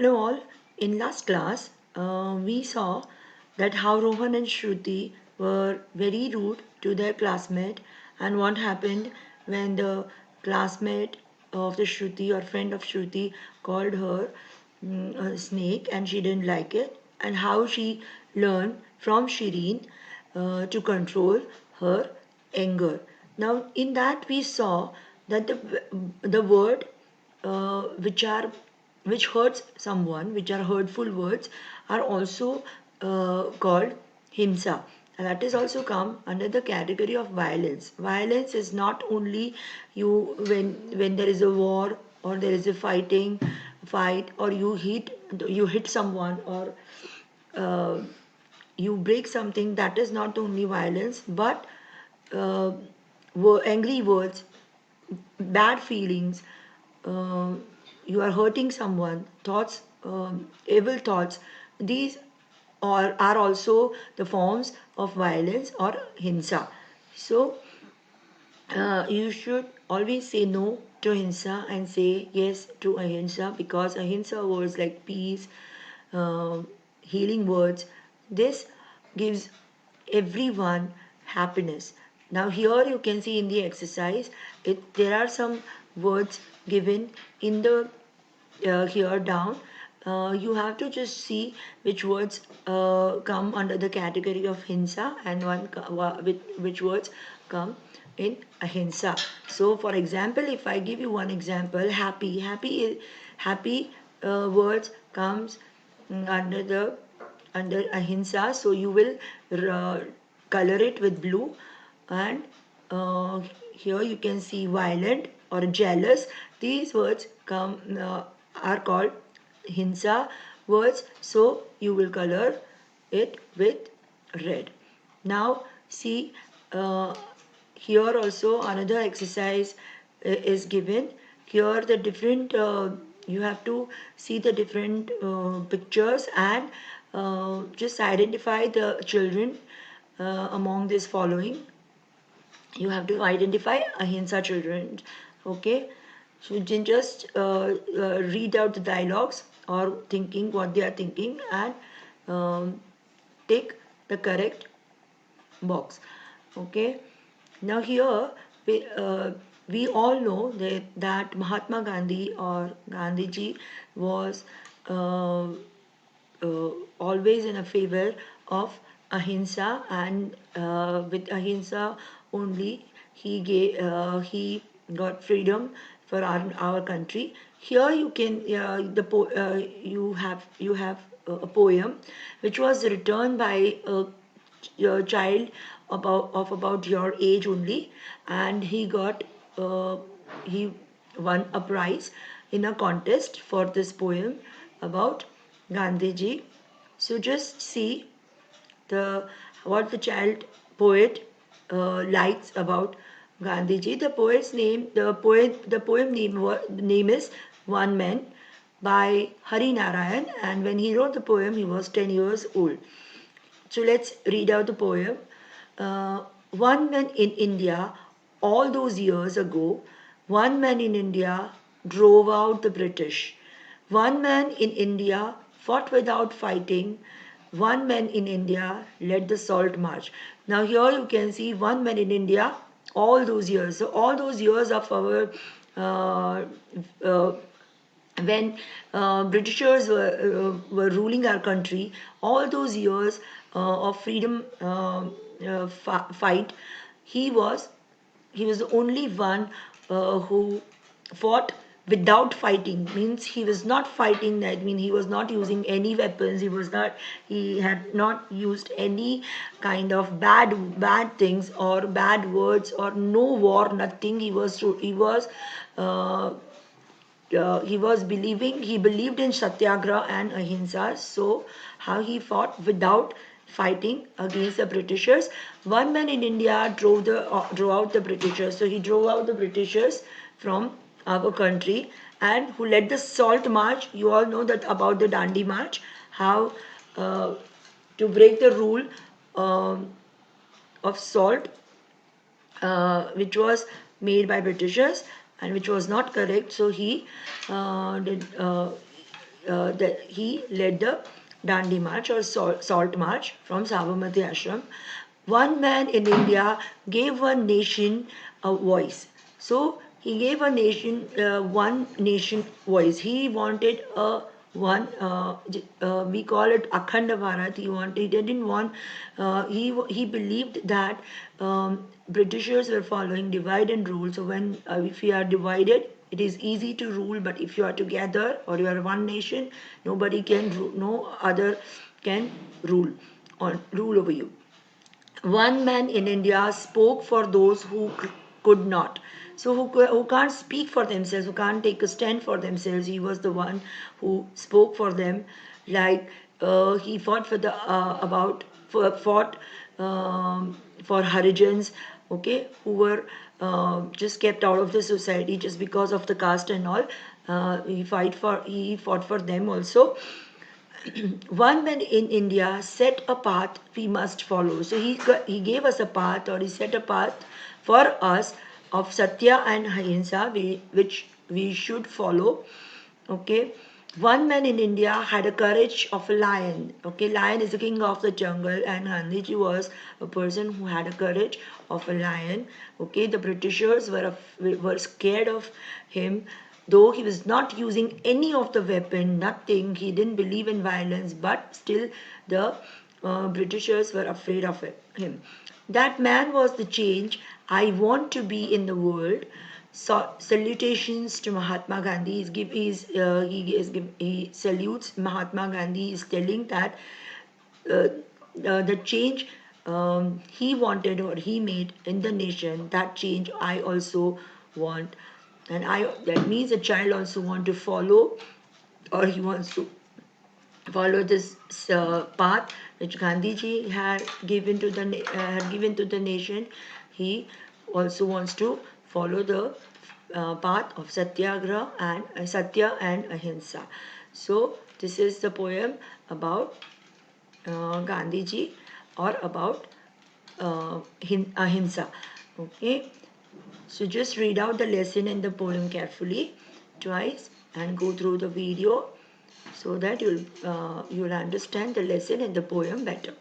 Hello all. In last class, we saw that how Rohan and Shruti were very rude to their classmate, and what happened when the classmate of the Shruti or friend of Shruti called her a snake and she didn't like it, and how she learned from Shireen to control her anger. Now, in that we saw that the word which are which hurts someone, which are hurtful words, are also called himsa. And that is also come under the category of violence. Violence is not only you when there is a war or there is a fight, or you hit someone, or uh, you break something. That is not only violence, but uh, angry words, bad feelings, uh, you are hurting someone, thoughts, evil thoughts, these are also the forms of violence or hinsa. So you should always say no to hinsa and say yes to ahimsa, because ahimsa words like peace, uh, healing words, this gives everyone happiness. Now here you can see in the exercise, there are some words given in the here down. You have to just see which words come under the category of hinsa, and which words come in ahimsa. So for example, if I give you one example, happy words comes under the under ahimsa. So you will uh, color it with blue, and uh, here you can see violent or jealous. These words come are called hinsa words, so you will color it with red. Now see, uh, here also another exercise is given. Here the different you have to see the different pictures, and just identify the children among this following. You have to identify ahimsa children. Okay, so you can just read out the dialogues or thinking what they are thinking, and take the correct box. Okay, now here we all know that Mahatma Gandhi or Gandhiji was uh, always in a favor of ahimsa, and with ahimsa only he got freedom for our country. Here you can you have a poem which was written by a child about your age only, and uh, he won a prize in a contest for this poem about Gandhiji. So just see the what the child poet likes about Gandhiji. The poem is One Man by Hari Narayan, and when he wrote the poem, he was 10 years old. So let's read out the poem. One man in India, all those years ago, one man in India drove out the British. One man in India fought without fighting. One man in India led the salt march. Now, here you can see one man in India all those years. So, all those years of our uh, uh, when Britishers were ruling our country, all those years of freedom fight, he was he was the only one who fought without fighting. Means he was not fighting, that means he was not using any weapons, he had not used any kind of bad things or bad words, or no war, nothing. He believed in satyagraha and ahimsa. So how he fought without fighting against the Britishers. One man in India drove out the Britishers. So he drove out the Britishers from our country, and who led the salt march. You all know that about the Dandi march, how uh, to break the rule um, of salt, which was made by Britishers and which was not correct. So he did. he led the Dandi March or Salt March from Sabarmati Ashram. One man in India gave one nation a voice. So he gave a nation, one nation voice. He wanted a one, we call it Akhanda Bharat. He didn't want, he believed that Britishers were following divide and rule. So when if we are divided, it is easy to rule. But if you are together or you are one nation, nobody can, no other can rule over you. One man in India spoke for those who could not. So who can't speak for themselves, who can't take a stand for themselves. He was the one who spoke for them. Like he fought for the fought for Harijans, okay, who were just kept out of the society just because of the caste and all. He fought for them also. One man in India set a path we must follow. So he gave us a path, or he set a path for us of Satya and Ahimsa, which we should follow. Okay. One man in India had a courage of a lion. Okay, lion is the king of the jungle, and Gandhiji was a person who had a courage of a lion. Okay, the Britishers were scared of him, though he was not using any of the weapon, nothing. He didn't believe in violence, but still the Britishers were afraid of him. That man was the change I want to be in the world. So, salutations to Mahatma Gandhi. He salutes Mahatma Gandhi. He is telling that uh, the change he wanted or he made in the nation, that change I also want. And I that means a child also want to follow, or he wants to follow this path which Gandhiji had given to the nation. He also wants to follow the path of Satyagraha and Satya and Ahimsa. So this is the poem about Gandhiji, or about Ahimsa. Okay, so just read out the lesson and the poem carefully twice and go through the video so that you'll understand the lesson and the poem better.